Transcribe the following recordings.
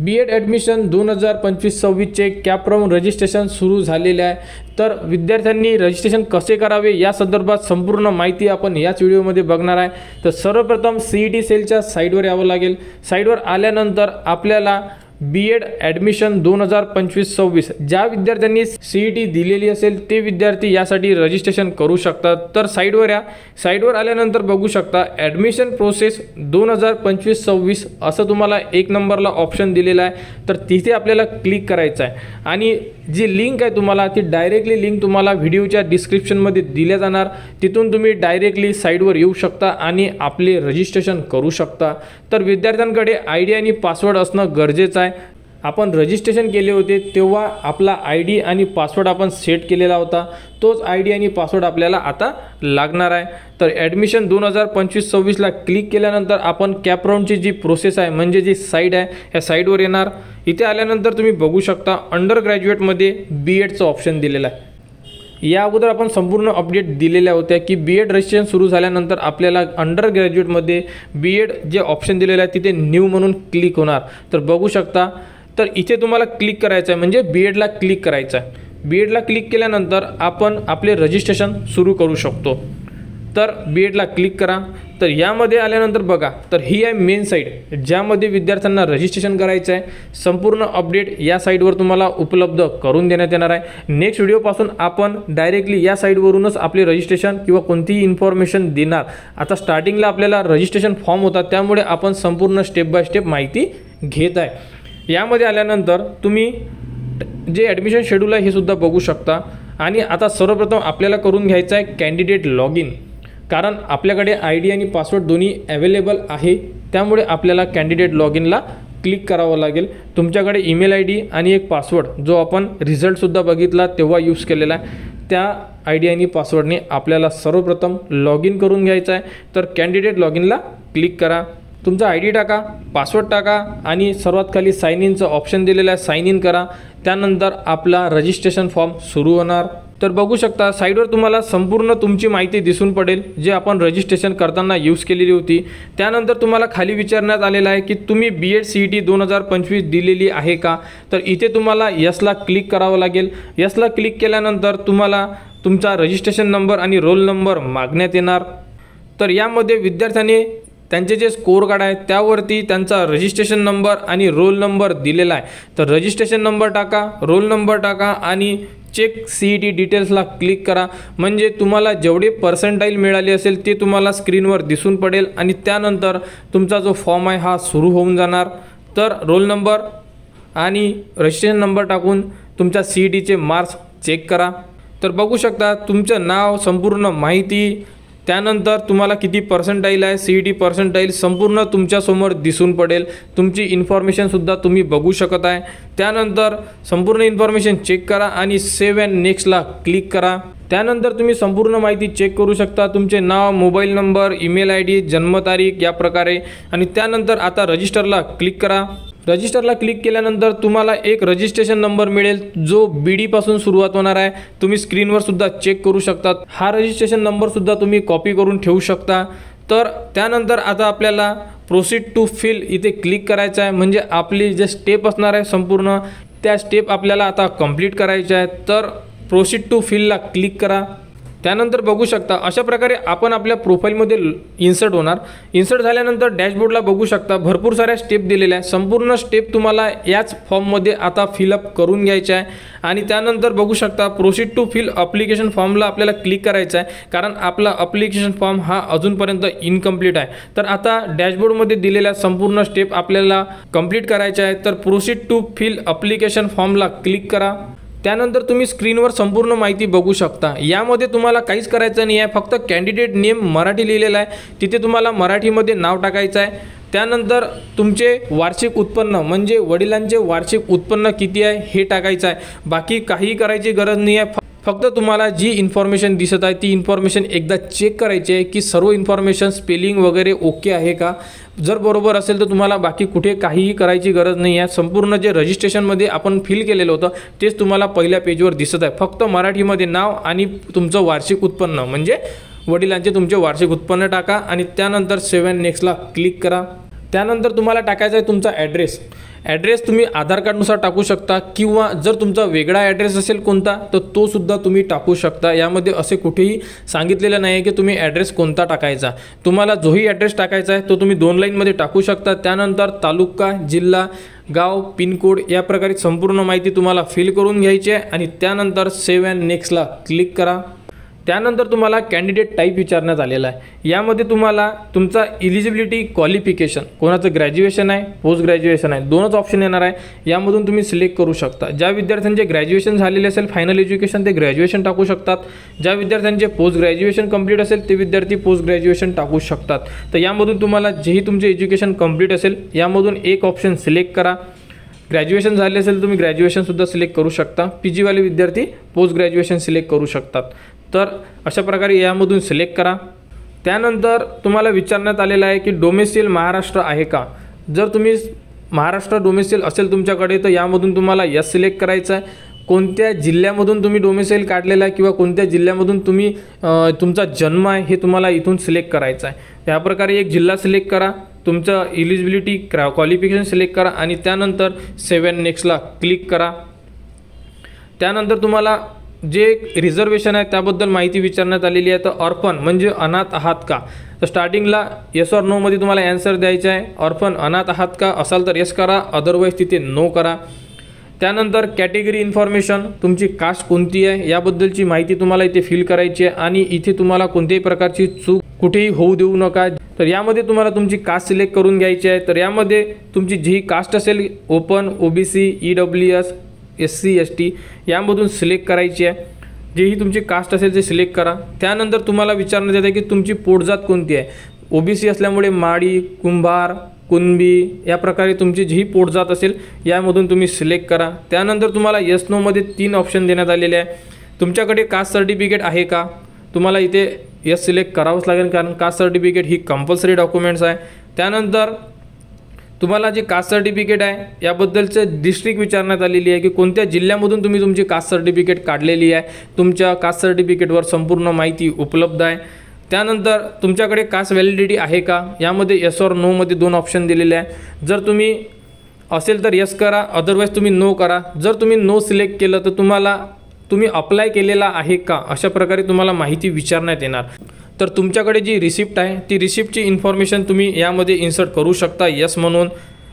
B.Ed admission 2025-26चे cap round registration सुरू झालेले आहे। तर विद्यार्थ्यांनी रजिस्ट्रेशन कसे करावे या संदर्भात संपूर्ण माहिती आपण याच व्हिडिओमध्ये बघणार आहे। तर सर्वप्रथम CET सेलच्या साईटवर यावं लागेल। साईटवर आल्यानंतर आपल्याला B.Ed ॲडमिशन 2025-26 ज्या विद्यार्थ्यांनी CET दिलेली असेल ते विद्यार्थी यासाठी रजिस्ट्रेशन करू शकतात। तर साईटवर या, साईटवर आल्यानंतर बघू शकता ॲडमिशन प्रोसेस 2025-26 असं तुम्हाला एक नंबरला ऑप्शन दिलेला आहे। तर तिथे आपल्याला क्लिक करायचं आहे आणि जी लिंक आहे तुम्हाला ती डायरेक्टली लिंक तुम्हाला व्हिडिओच्या डिस्क्रिप्शनमध्ये दिल्या जाणार। तिथून तुम्ही डायरेक्टली साईटवर येऊ शकता आणि आपले रजिस्ट्रेशन करू शकता। तर विद्यार्थ्यांकडे ID आणि पासवर्ड असणं गरजेचं आहे। आपण रजिस्ट्रेशन केले होते तेव्हा आपला ID आणि पासवर्ड आपण सेट केलेला होता, तोच ID आणि पासवर्ड आपल्याला आता लागणार आहे। तर ॲडमिशन 2025-26ला क्लिक केल्यानंतर आपण कॅप राऊंडची जी प्रोसेस आहे म्हणजे जी साईट आहे या साईटवर येणार। इथे आल्यानंतर तुम्ही बघू शकता अंडर ग्रॅज्युएटमध्ये B.Edचं ऑप्शन दिलेलं आहे। या अगोदर आपण संपूर्ण अपडेट दिलेल्या होत्या की B.Ed रजिस्ट्रेशन सुरू झाल्यानंतर आपल्याला अंडर ग्रॅज्युएटमध्ये B.Ed जे ऑप्शन दिलेलं आहे तिथे न्यू म्हणून क्लिक होणार। तर बघू शकता, तर इथे तुम्हाला क्लिक करायचं आहे म्हणजे B.Edला क्लिक करायचं आहे। B.Edला क्लिक केल्यानंतर आपण आपले रजिस्ट्रेशन सुरू करू शकतो। तर B.Edला क्लिक करा। तर यामध्ये आल्यानंतर बघा, तर ही आहे मेन साईट ज्यामध्ये विद्यार्थ्यांना रजिस्ट्रेशन करायचं आहे। संपूर्ण अपडेट या साईटवर तुम्हाला उपलब्ध करून देण्यात येणार आहे। नेक्स्ट व्हिडिओपासून आपण डायरेक्टली या साईटवरूनच आपले रजिस्ट्रेशन किंवा कोणतीही इन्फॉर्मेशन देणार। आता स्टार्टिंगला आपल्याला रजिस्ट्रेशन फॉर्म होता त्यामुळे आपण संपूर्ण स्टेप बाय स्टेप माहिती घेत आहे। यामध्ये आल्यानंतर तुम्ही जे ॲडमिशन शेड्यूल आहे हे सुद्धा बघू शकता। आणि आता सर्वप्रथम आपल्याला करून घ्यायचं आहे कॅन्डिडेट लॉग इन, कारण आपल्याकडे ID आणि पासवर्ड दोन्ही अवेलेबल आहे त्यामुळे आपल्याला कॅन्डिडेट लॉग इनला क्लिक करावं लागेल। तुमच्याकडे ईमेल ID आणि एक पासवर्ड जो आपण रिझल्टसुद्धा बघितला तेव्हा यूज केलेला आहे त्या ID आणि पासवर्डने आपल्याला सर्वप्रथम लॉग इन करून घ्यायचं आहे। तर कॅन्डिडेट लॉग इनला क्लिक करा, तुमचा ID टाका, पासवर्ड टाका आणि सर्वात खाली साइन इनचं ऑप्शन दिलेलं आहे, साइन इन करा। त्यानंतर आपला रजिस्ट्रेशन फॉर्म सुरू होणार। तर बघू शकता साईटवर तुम्हाला संपूर्ण तुमची माहिती दिसून पडेल जे आपण रजिस्ट्रेशन करताना यूज केलेली होती। त्यानंतर तुम्हाला खाली विचारण्यात आलेलं आहे की तुम्ही B.Ed CET 2025 दिलेली आहे का। तर इथे तुम्हाला यसला क्लिक करावं लागेल। यसला क्लिक केल्यानंतर तुम्हाला तुमचा रजिस्ट्रेशन नंबर आणि रोल नंबर मागण्यात येणार। तर यामध्ये विद्यार्थ्यांनी त्यांचे जे स्कोर कार्ड आहे त्यावरती त्यांचा रजिस्ट्रेशन नंबर आणि रोल नंबर दिलेला आहे। तर रजिस्ट्रेशन नंबर टाका, रोल नंबर टाका आणि चेक CET डिटेल्सला क्लिक करा म्हणजे तुम्हाला जेवढे पर्सेंटाईल मिळाले असेल ते तुम्हाला स्क्रीनवर दिसून पडेल आणि त्यानंतर तुमचा जो फॉर्म आहे हा सुरू होऊन जाणार। तर रोल नंबर आणि रजिस्ट्रेशन नंबर टाकून तुमच्या CETचे मार्क्स चेक करा। तर बघू शकता तुमचं नाव, संपूर्ण माहिती, त्यानंतर तुम्हाला किती पर्सेंटाईल आहे, CET पर्सेंटाईल संपूर्ण तुमच्यासमोर दिसून पडेल। तुमची इन्फॉर्मेशनसुद्धा तुम्ही बघू शकत आहे। त्यानंतर संपूर्ण इन्फॉर्मेशन चेक करा आणि सेव्ह अँड नेक्स्टला क्लिक करा। त्यानंतर तुम्ही संपूर्ण माहिती चेक करू शकता, तुमचे नाव, मोबाईल नंबर, ईमेल ID, जन्मतारीख या प्रकारे। आणि त्यानंतर आता रजिस्टरला क्लिक करा। रजिस्टरला क्लिक केल्यानंतर तुम्हाला एक रजिस्ट्रेशन नंबर मिळेल जो BD पासून सुरुवात होणार आहे। तुम्ही स्क्रीनवर सुद्धा चेक करू शकता। हा रजिस्ट्रेशन नंबर सुद्धा तुम्ही कॉपी करून ठेवू शकता। तर त्यानंतर आता आपल्याला प्रोसीड टू फिल इथे क्लिक करायचं आहे म्हणजे आपली जे स्टेप असणार आहे संपूर्ण त्या स्टेप आपल्याला आता कंप्लीट करायच्या आहेत। तर प्रोसीड टू फिलला क्लिक करा। त्यानंतर बघू शकता अशा प्रकारे आपण आपल्या प्रोफाईलमध्ये इन्सर्ट होणार। इन्सर्ट झाल्यानंतर डॅशबोर्डला बघू शकता भरपूर साऱ्या स्टेप दिलेल्या आहे। संपूर्ण स्टेप तुम्हाला याच फॉर्ममध्ये आता फिलअप करून घ्यायचे आहे। आणि त्यानंतर बघू शकता प्रोसीड टू फिल ॲप्लिकेशन फॉर्मला आपल्याला क्लिक करायचं आहे कारण आपला ॲप्लिकेशन फॉर्म हा अजूनपर्यंत इनकम्प्लीट आहे। तर आता डॅशबोर्डमध्ये दिलेल्या संपूर्ण स्टेप आपल्याला कंप्लीट करायच्या आहेत। तर प्रोसीड टू फिल ॲप्लिकेशन फॉर्मला क्लिक करा। त्यानंतर तुम्ही स्क्रीनवर संपूर्ण माहिती बघू शकता। यामध्ये तुम्हाला काहीच करायचं नाही आहे, फक्त कॅन्डिडेट नेम मराठी लिहिलेला आहे, तिथे तुम्हाला मराठीमध्ये नाव टाकायचं आहे। त्यानंतर तुमचे वार्षिक उत्पन्न म्हणजे वडिलांचे वार्षिक उत्पन्न किती आहे हे टाकायचं आहे। बाकी काही करायची गरज नाही आहे। फक्त तुम्हाला जी इन्फॉर्मेशन दिसत आहे ती इन्फॉर्मेशन एकदा चेक करायची आहे की सर्व इन्फॉर्मेशन स्पेलिंग वगैरे ओके आहे का। जर बरोबर असेल तर तुम्हाला बाकी कुठे काहीही करायची गरज नाही आहे। संपूर्ण जे रजिस्ट्रेशनमध्ये आपण फिल केलेलं होतं तेच तुम्हाला पहिल्या पेजवर दिसत आहे। फक्त मराठीमध्ये नाव आणि तुमचं वार्षिक उत्पन्न म्हणजे वडिलांचे तुमचे वार्षिक उत्पन्न टाका आणि त्यानंतर सेव्ह अँड नेक्स्टला क्लिक करा। त्यानंतर तुम्हाला टाकायचा आहे तुमचा ॲड्रेस। ॲड्रेस तुम्ही आधार कार्डनुसार टाकू शकता किंवा जर तुमचा वेगळा ॲड्रेस असेल कोणता तर तो सुद्धा तुम्ही टाकू शकता। यामध्ये असे कुठेही सांगितलेलं नाही आहे की तुम्ही ॲड्रेस कोणता टाकायचा, तुम्हाला जोही ॲड्रेस टाकायचा आहे तो तुम्ही 2 लाईनमध्ये टाकू शकता। त्यानंतर तालुका, जिल्हा, गाव, पिनकोड या प्रकारे संपूर्ण माहिती तुम्हाला फिल करून घ्यायची आहे आणि त्यानंतर सेव्ह अँड नेक्स्टला क्लिक करा। त्यानंतर तुम्हाला कॅन्डिडेट टाईप विचारण्यात आलेला आहे। यामध्ये तुम्हाला तुमचा इलिजिबिलिटी क्वालिफिकेशन, कोणाचं ग्रॅज्युएशन आहे, पोस्ट ग्रॅज्युएशन आहे, दोनच ऑप्शन येणार आहे। यामधून तुम्ही सिलेक्ट करू शकता। ज्या विद्यार्थ्यांचे ग्रॅज्युएशन झालेले असेल फायनल एज्युकेशन ते ग्रॅज्युएशन टाकू शकतात, ज्या विद्यार्थ्यांचे पोस्ट ग्रॅज्युएशन कंप्लीट असेल ते विद्यार्थी पोस्ट ग्रॅज्युएशन टाकू शकतात। तर यामधून तुम्हाला जेही तुमचे एज्युकेशन कंप्लीट असेल यामधून एक ऑप्शन सिलेक्ट करा। ग्रॅज्युएशन झाले असेल तुम्ही ग्रॅज्युएशनसुद्धा सिलेक्ट करू शकता, PGवाले विद्यार्थी पोस्ट ग्रॅज्युएशन सिलेक्ट करू शकतात। तर अशा प्रकारे यामधून सिलेक्ट करा। त्यानंतर तुम्हाला विचारण्यात आलेलं आहे की डोमेस्टिल महाराष्ट्र आहे का। जर तुम्ही महाराष्ट्र डोमेस्टिल असेल तुमच्याकडे तर यामधून तुम्हाला यस सिलेक्ट करायचं आहे। कोणत्या जिल्ह्यामधून तुम्ही डोमेस्टिल काढलेला आहे किंवा कोणत्या जिल्ह्यामधून तुम्ही तुमचा जन्म आहे हे तुम्हाला इथून सिलेक्ट करायचं आहे। या प्रकारे एक जिल्हा सिलेक्ट करा, तुमचं इलिजिबिलिटी क्वालिफिकेशन सिलेक्ट करा आणि त्यानंतर सेव्ह अँड नेक्स्टला क्लिक करा। त्यानंतर तुम्हाला जे रिझर्वेशन आहे त्याबद्दल माहिती विचारण्यात आलेली आहे। तर ऑर्फन म्हणजे अनाथ आहात का, तर स्टार्टिंगला येस ऑर नोमध्ये तुम्हाला ॲन्सर द्यायचा आहे। ऑर्फन अनाथ आहात का असाल तर येस करा, अदरवाईज तिथे नो करा। त्यानंतर कॅटेगरी इन्फॉर्मेशन, तुमची कास्ट कोणती आहे याबद्दलची माहिती तुम्हाला इथे फिल करायची आहे आणि इथे तुम्हाला कोणत्याही प्रकारची चूक कुठेही होऊ देऊ नका। तर यामध्ये तुम्हाला तुमची कास्ट सिलेक्ट करून घ्यायची आहे। तर यामध्ये तुमची जी कास्ट असेल open, OBC, EWS, SC ST यामधून सिलेक्ट करायची आहे। जेही तुमची कास्ट असेल ते सिलेक्ट करा। त्यानंतर तुम्हाला विचारण्यात येते की तुमची पोटजात कोणती आहे। OBC असल्यामुळे माडी, कुंभार, कुणबी या प्रकारे तुमची जी पोटजात असेल यामधून तुम्ही सिलेक्ट करा। त्यानंतर तुम्हाला येस नोमध्ये 3 ऑप्शन देण्यात आलेले आहे। तुमच्याकडे कास्ट सर्टिफिकेट आहे का, तुम्हाला इथे येस सिलेक्ट करावंच लागेल कारण कास्ट सर्टिफिकेट ही कंपल्सरी डॉक्युमेंट्स आहे। त्यानंतर तुम्हाला जे कास्ट सर्टिफिकेट आहे याबद्दलचं डिस्ट्रिक्ट विचारण्यात आलेली आहे की कोणत्या जिल्ह्यामधून तुम्ही तुमची कास्ट सर्टिफिकेट काढलेली आहे। तुमच्या कास्ट सर्टिफिकेटवर संपूर्ण माहिती उपलब्ध आहे। त्यानंतर तुमच्याकडे कास्ट व्हॅलिडिटी आहे का, यामध्ये येस ऑर नोमध्ये 2 ऑप्शन दिलेले आहे। जर तुम्ही असेल तर येस करा, अदरवाईज तुम्ही नो करा। जर तुम्ही नो सिलेक्ट केलं तर तुम्ही अप्लाय केलेला आहे का अशा प्रकारे तुम्हाला माहिती विचारण्यात येणार। तर तुमच्याकडे जी रिसिप्ट आहे ती रिसिप्टची इन्फॉर्मेशन तुम्ही यामध्ये इन्सर्ट करू शकता येस म्हणून।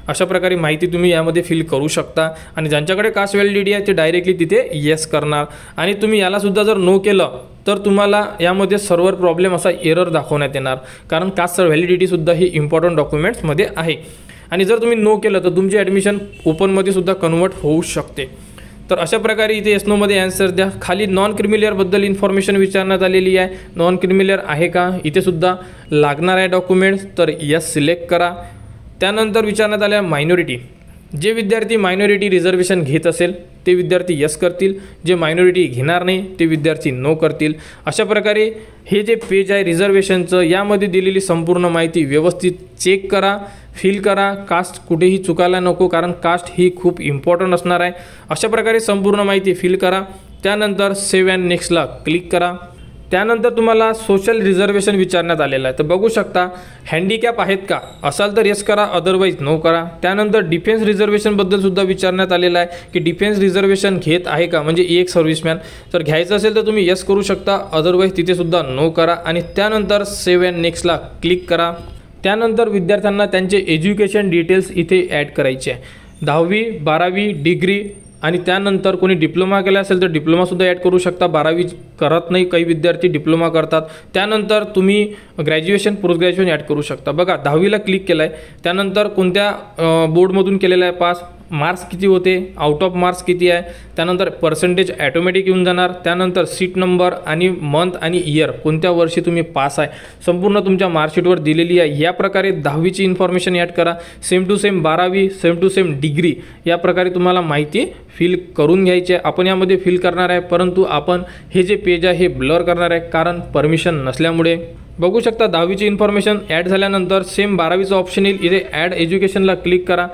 अशा प्रकारे माहिती तुम्ही यामध्ये फिल करू शकता आणि ज्यांच्याकडे कास्ट व्हॅलिडिटी आहे ते डायरेक्टली तिथे येस करणार आणि तुम्ही यालासुद्धा जर नो केलं तर तुम्हाला यामध्ये सर्व्हर प्रॉब्लेम असा एरर दाखवण्यात येणार कारण कास्ट व्हॅलिडिटीसुद्धा ही इम्पॉर्टंट डॉक्युमेंट्समध्ये आहे। आणि जर तुम्ही नो केलं तर तुमची ॲडमिशन ओपनमध्ये सुद्धा कन्वर्ट होऊ शकते। तर अशा प्रकारे इथे येस नोमध्ये ॲन्सर द्या। खाली नॉन क्रिमिलियरबद्दल इन्फॉर्मेशन विचारण्यात आलेली आहे। नॉन क्रिमिलियर आहे का इथे सुद्धा लागणार आहे डॉक्युमेंट्स, तर येस सिलेक्ट करा। त्यानंतर विचारण्यात आल्या मायनॉरिटी, जे विद्यार्थी मायनॉरिटी रिझर्वेशन घेत असेल ते विद्यार्थी यस करतील, जे मायनॉरिटी घेणार नाही ते विद्यार्थी नो करतील। अशा प्रकारे हे जे पेज आहे रिझर्वेशनचं यामध्ये दिलेली संपूर्ण माहिती व्यवस्थित चेक करा, फिल करा। कास्ट कुठेही चुकायला नको कारण कास्ट ही खूप इम्पॉर्टंट असणार आहे। अशा प्रकारे संपूर्ण माहिती फिल करा। त्यानंतर सेव्ह अँड नेक्स्टला क्लिक करा। त्यानंतर तुम्हाला सोशल रिझर्वेशन विचारण्यात आलेलं आहे। तर बघू शकता हँडिकॅप आहेत का असाल तर येस करा, अदरवाईज नो करा। त्यानंतर डिफेन्स रिझर्वेशनबद्दल सुद्धा विचारण्यात आलेलं आहे की डिफेन्स रिझर्वेशन घेत आहे का, म्हणजे एक सर्व्हिसमॅन जर घ्यायचं असेल तर तुम्ही येस करू शकता, अदरवाईज तिथे सुद्धा नो करा आणि त्यानंतर सेव्ह अँड नेक्स्टला क्लिक करा। त्यानंतर विद्यार्थ्यांना त्यांचे एज्युकेशन डिटेल्स इथे ॲड करायचे आहे। 10वी 12वी डिग्री आणि त्यानंतर कोणी डिप्लोमा केला असेल तर डिप्लोमासुद्धा ॲड करू शकता। 12वी करत नाही काही विद्यार्थी डिप्लोमा करतात। त्यानंतर तुम्ही ग्रॅज्युएशन पोस्ट ग्रॅज्युएशन ॲड करू शकता। बघा 10वीला क्लिक केलं आहे, त्यानंतर कोणत्या बोर्डमधून केलेलं आहे पास, मार्क्स किती होते, आउट ऑफ मार्क्स किती आहे, त्यानंतर पर्सेंटेज ॲटोमॅटिक येऊन जाणार। त्यानंतर सीट नंबर आणि मंथ आणि इयर कोणत्या वर्षी तुम्ही पास आहे संपूर्ण तुमच्या मार्कशीटवर दिलेली आहे। या प्रकारे 10वीची इन्फॉर्मेशन ॲड करा। सेम टू सेम 12वी, सेम टू सेम डिग्री या प्रकारे तुम्हाला माहिती फिल करून घ्यायची आहे। आपण यामध्ये फिल करणार आहे, परंतु आपण हे जे पेज आहे हे ब्लर करणार आहे कारण परमिशन नसल्यामुळे। बघू शकता 10वीची इन्फॉर्मेशन ॲड झाल्यानंतर सेम 12वीचं ऑप्शन येईल, इथे ॲड एज्युकेशनला क्लिक करा।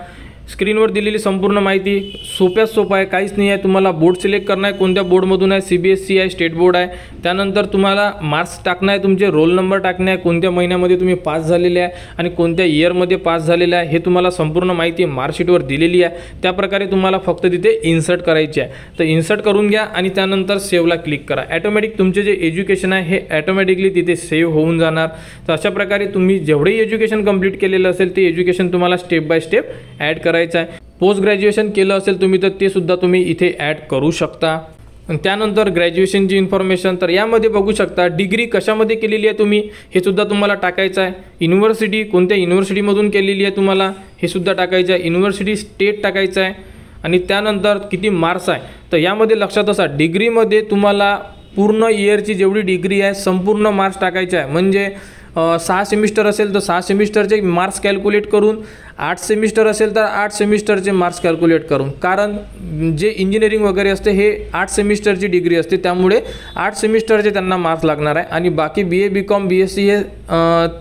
स्क्रीनवर दिलेली संपूर्ण माहिती सोप्यात सोपं आहे, काहीच नाही आहे. तुम्हाला बोर्ड सिलेक्ट करणं आहे, कोणत्या बोर्डमधून आहे, CBSE आहे, स्टेट बोर्ड आहे. त्यानंतर तुम्हाला मार्क्स टाकणं आहे, तुमचे रोल नंबर टाकणे आहे, कोणत्या महिन्यामध्ये तुम्ही पास झालेले आहे आणि कोणत्या इयरमध्ये पास झालेले आहे हे तुम्हाला संपूर्ण माहिती मार्कशीटवर दिलेली आहे. त्याप्रकारे तुम्हाला फक्त तिथे इन्सर्ट करायची आहे. तर इन्सर्ट करून घ्या आणि त्यानंतर सेव्हला क्लिक करा. ॲटोमॅटिक तुमचे जे एज्युकेशन आहे हे ॲटोमॅटिकली तिथे सेव्ह होऊन जाणार. तर अशा प्रकारे तुम्ही जेवढे एज्युकेशन कंप्लीट केलेलं असेल ते एज्युकेशन तुम्हाला स्टेप बाय स्टेप ॲड करायचं आहे. पोस्ट ग्रॅज्युएशन केलं असेल तुम्ही तर ते सुद्धा तुम्ही इथे ॲड करू शकता. आणि त्यानंतर ग्रॅज्युएशनची इन्फॉर्मेशन, तर यामध्ये बघू शकता डिग्री कशामध्ये केलेली आहे तुम्ही हे सुद्धा तुम्हाला टाकायचं आहे. युनिव्हर्सिटी कोणत्या युनिव्हर्सिटीमधून केलेली आहे तुम्हाला हे सुद्धा टाकायचं आहे. युनिव्हर्सिटी स्टेट टाकायचं आहे आणि त्यानंतर किती मार्क्स आहे. तर यामध्ये लक्षात असा डिग्रीमध्ये तुम्हाला पूर्ण इयरची जेवढी डिग्री आहे संपूर्ण मार्क्स टाकायचे आहे. म्हणजे 6 सेमिस्टर असेल तर 6 सेमिस्टरचे मार्क्स कॅल्क्युलेट करून, 8 सेमिस्टर असेल तर 8 सेमिस्टरचे मार्क्स कॅल्क्युलेट करून. कारण जे इंजिनिअरिंग वगैरे असते हे 8 सेमिस्टरची डिग्री असते, त्यामुळे 8 सेमिस्टरचे त्यांना मार्क्स लागणार आहे. आणि बाकी BA BCom BSc हे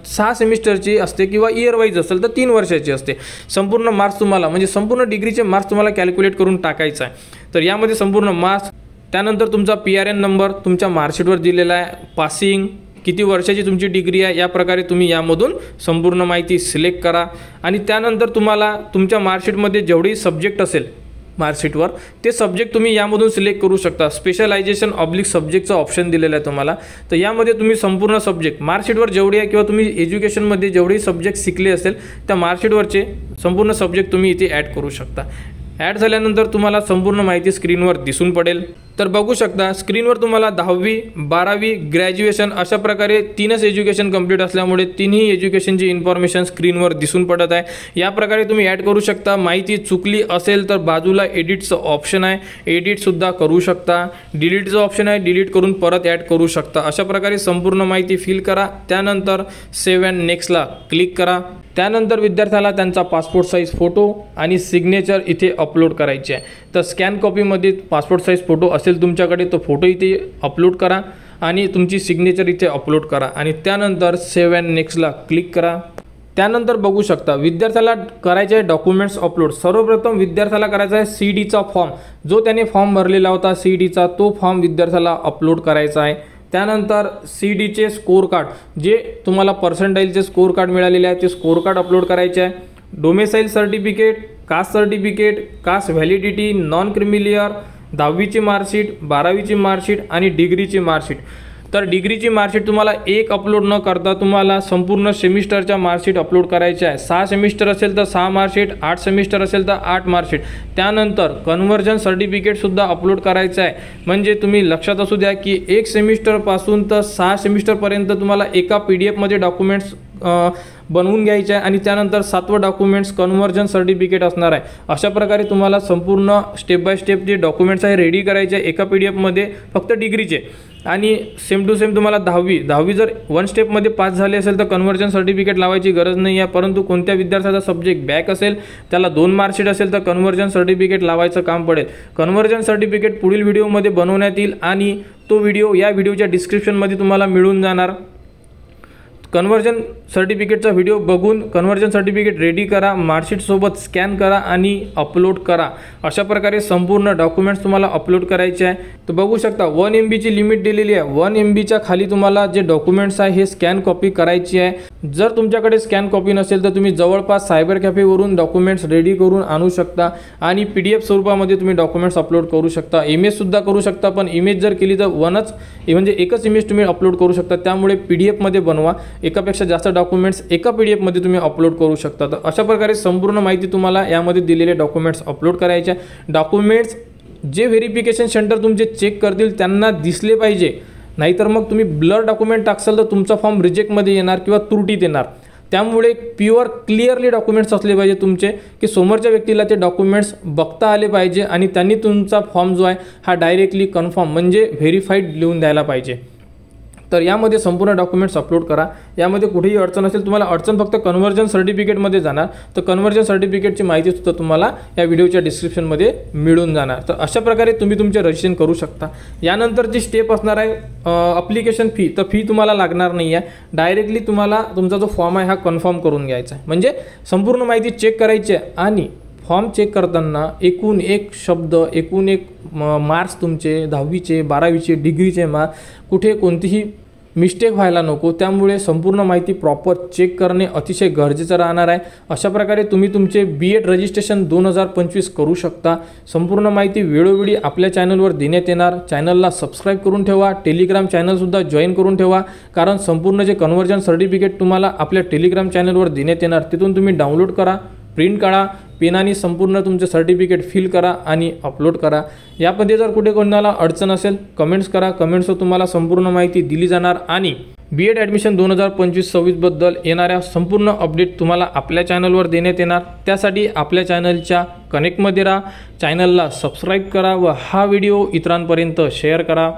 6 सेमिस्टरची असते किंवा इयर वाईज असेल तर 3 वर्षाची असते. संपूर्ण मार्क्स तुम्हाला म्हणजे संपूर्ण डिग्रीचे मार्क्स तुम्हाला कॅल्क्युलेट करून टाकायचं आहे. तर यामध्ये संपूर्ण मार्क्स, त्यानंतर तुमचा PRN नंबर तुमच्या मार्कशीटवर दिलेला आहे, पासिंग, किती वर्षाची तुमची डिग्री आहे, या प्रकारे तुम्ही यामधून संपूर्ण माहिती सिलेक्ट करा. आणि त्यानंतर तुम्हाला तुमच्या मार्कशीटमध्ये जेवढी सब्जेक्ट असेल मार्कशीटवर ते सब्जेक्ट तुम्ही यामधून सिलेक्ट करू शकता. स्पेशलायझेशन ऑब्लिक सब्जेक्टचं ऑप्शन दिलेलं आहे तुम्हाला. तर यामध्ये तुम्ही संपूर्ण सब्जेक्ट मार्कशीटवर जेवढी आहे किंवा तुम्ही एज्युकेशनमध्ये जेवढे सब्जेक्ट शिकले असेल त्या मार्कशीटवरचे संपूर्ण सब्जेक्ट तुम्ही इथे ॲड करू शकता. ॲड झाल्यानंतर तुम्हाला संपूर्ण माहिती स्क्रीनवर दिसून पडेल. तर बघू शकता स्क्रीनवर तुम्हाला 10वी 12वी ग्रॅज्युएशन अशा प्रकारे 3च एज्युकेशन कंप्लीट असल्यामुळे तिन्ही एज्युकेशनची इन्फॉर्मेशन स्क्रीनवर दिसून पडत आहे. या प्रकारे तुम्ही ॲड करू शकता. माहिती चुकली असेल तर बाजूला एडिटचं ऑप्शन आहे, एडिटसुद्धा करू शकता. डिलीटचं ऑप्शन आहे, डिलीट करून परत ॲड करू शकता. अशा प्रकारे संपूर्ण माहिती फिल करा. त्यानंतर सेव्ह अँड नेक्स्टला क्लिक करा. त्यानंतर विद्यार्थ्याला त्यांचा पासपोर्ट साईज फोटो आणि सिग्नेचर इथे अपलोड करायचे आहे. तर स्कॅन कॉपीमध्ये पासपोर्ट साईज फोटो असेल तुमच्याकडे तो फोटो इथे अपलोड करा आणि तुमची सिग्नेचर इथे अपलोड करा आणि त्यानंतर सेव्ह अँड नेक्स्टला क्लिक करा. त्यानंतर बघू शकता विद्यार्थ्याला करायचे आहे डॉक्युमेंट्स अपलोड. सर्वप्रथम विद्यार्थ्याला करायचा आहे CETचा फॉर्म, जो त्याने फॉर्म भरलेला होता CETचा तो फॉर्म विद्यार्थ्याला अपलोड करायचा आहे. त्यानंतर CETचे स्कोर कार्ड, जे तुम्हाला पर्सेंटाईलचे स्कोर कार्ड मिळालेले आहे ते स्कोर कार्ड अपलोड करायचे आहे. Domicile certificate, caste certificate, caste validity, non creamy layer, 10वीची मार्कशीट, 12वीची मार्कशीट आणि डिग्रीची मार्कशीट. तर डिग्रीची मार्कशीट तुम्हाला एक अपलोड न करता तुम्हाला संपूर्ण सेमिस्टरच्या मार्कशीट अपलोड करायच्या आहे. 6 सेमिस्टर असेल तर 6 मार्कशीट, 8 सेमिस्टर असेल तर 8 मार्कशीट. त्यानंतर कन्व्हर्जन सर्टिफिकेटसुद्धा अपलोड करायचं आहे. म्हणजे तुम्ही लक्षात असू द्या की 1 सेमिस्टरपासून तर 6 सेमिस्टरपर्यंत तुम्हाला एका PDF मध्ये डॉक्युमेंट्स बनवून घ्यायचे आहे आणि त्यानंतर 7वं डॉक्युमेंट्स कन्व्हर्जन सर्टिफिकेट असणार आहे. अशा प्रकारे तुम्हाला संपूर्ण स्टेप बाय स्टेप जे डॉक्युमेंट्स आहे रेडी करायचे आहे एका PDF मध्ये फक्त डिग्रीचे. आणि सेम टू सेम तुम्हाला 10वी जर 1 स्टेपमध्ये पास झाले असेल तर कन्व्हर्जन सर्टिफिकेट लावायची गरज नाही आहे. परंतु कोणत्या विद्यार्थ्याचा सब्जेक्ट बॅक असेल त्याला 2 मार्कशीट असेल तर कन्व्हर्जन सर्टिफिकेट लावायचं काम पडेल. कन्व्हर्जन सर्टिफिकेट पुढील व्हिडिओमध्ये बनवण्यात येईल आणि तो व्हिडिओ या व्हिडिओच्या डिस्क्रिप्शनमध्ये तुम्हाला मिळून जाणार. कन्व्हर्जन सर्टिफिकेटचा व्हिडिओ बघून कन्व्हर्जन सर्टिफिकेट रेडी करा, मार्कशीटसोबत स्कॅन करा आणि अपलोड करा. अशा प्रकारे संपूर्ण डॉक्युमेंट्स तुम्हाला अपलोड करायचे आहे. तर बघू शकता 1 MBची लिमिट दिलेली आहे. 1 MBच्या खाली तुम्हाला जे डॉक्युमेंट्स आहे हे स्कॅन कॉपी करायची आहे. जर तुमच्याकडे स्कॅन कॉपी नसेल तर तुम्ही जवळपास सायबर कॅफेवरून डॉक्युमेंट्स रेडी करून आणू शकता आणि PDF स्वरूपामध्ये तुम्ही डॉक्युमेंट्स अपलोड करू शकता. इमेजसुद्धा करू शकता, पण इमेज जर केली तर एकच इमेज तुम्ही अपलोड करू शकता. त्यामुळे PDF मध्ये बनवा. एकापेक्षा जास्त डॉक्युमेंट्स एका PDF मध्ये तुम्ही अपलोड करू शकता. तर अशा प्रकारे संपूर्ण माहिती तुम्हाला यामध्ये दिलेले डॉक्युमेंट्स अपलोड करायचे. डॉक्युमेंट्स जे व्हेरिफिकेशन सेंटर तुमचे चेक करतील त्यांना दिसले पाहिजे, नाहीतर मग तुम्ही ब्लर डॉक्युमेंट टाकसाल तर तुमचा फॉर्म रिजेक्टमध्ये येणार किंवा त्रुटीत येणार. त्यामुळे प्युअर क्लिअरली डॉक्युमेंट्स असले पाहिजे तुमचे, की समोरच्या व्यक्तीला ते डॉक्युमेंट्स बघता आले पाहिजे आणि त्यांनी तुमचा फॉर्म जो आहे हा डायरेक्टली कन्फर्म म्हणजे व्हेरीफाईड लिहून द्यायला पाहिजे. तर यामध्ये संपूर्ण डॉक्युमेंट्स अपलोड करा. यामध्ये कुठेही अडचण असेल, तुम्हाला अडचण फक्त कन्व्हर्जन सर्टिफिकेटमध्ये जाणार, तर कन्व्हर्जन सर्टिफिकेटची माहितीसुद्धा तुम्हाला या व्हिडिओच्या डिस्क्रिप्शनमध्ये मिळून जाणार. तर अशा प्रकारे तुम्ही तुमचे रजिस्ट्रेशन करू शकता. यानंतरची स्टेप असणार आहे अप्लिकेशन फी. तर फी तुम्हाला लागणार नाही आहे. डायरेक्टली तुम्हाला तुमचा जो फॉर्म आहे हा कन्फर्म करून घ्यायचा आहे. म्हणजे संपूर्ण माहिती चेक करायची आहे आणि फॉर्म चेक करताना एकूण एक शब्द, एकूण एक मार्क्स तुमचे 10वीचे 12वीचे डिग्रीचे मार्क्स कुठे कोणतीही मिस्टेक व्हायला नको, त्यामुळे संपूर्ण माहिती प्रॉपर चेक करणे अतिशय गरजेचं राहणार आहे। अशा प्रकारे तुम्ही तुमचे B.Ed रजिस्ट्रेशन 2025 करू शकता। संपूर्ण माहिती वेळोवेळी आपल्या चॅनलवर देण्यात येणार। चॅनलला सबस्क्राईब करून ठेवा, टेलिग्राम चॅनलसुद्धा जॉईन करून ठेवा, कारण संपूर्ण जे कन्व्हर्जन सर्टिफिकेट तुम्हाला आपल्या टेलिग्राम चॅनलवर देण्यात येणार, तिथून तुम्ही डाउनलोड करा, प्रिंट काढा, पेनाने संपूर्ण तुमचे सर्टिफिकेट फिल करा आणि अपलोड करा। यामध्ये जर कुठे कोणाला अडचण असेल कमेंट्स करा, कमेंट्सवर तुम्हाला संपूर्ण माहिती दिली जाणार आणि B.Ed ॲडमिशन 2025-26 बद्दल येणाऱ्या संपूर्ण अपडेट तुम्हाला आपल्या चॅनलवर देण्यात येणार। त्यासाठी आपल्या चॅनलच्या कनेक्टमध्ये राहा, चॅनलला सबस्क्राईब करा व हा व्हिडिओ इतरांपर्यंत शेअर करा।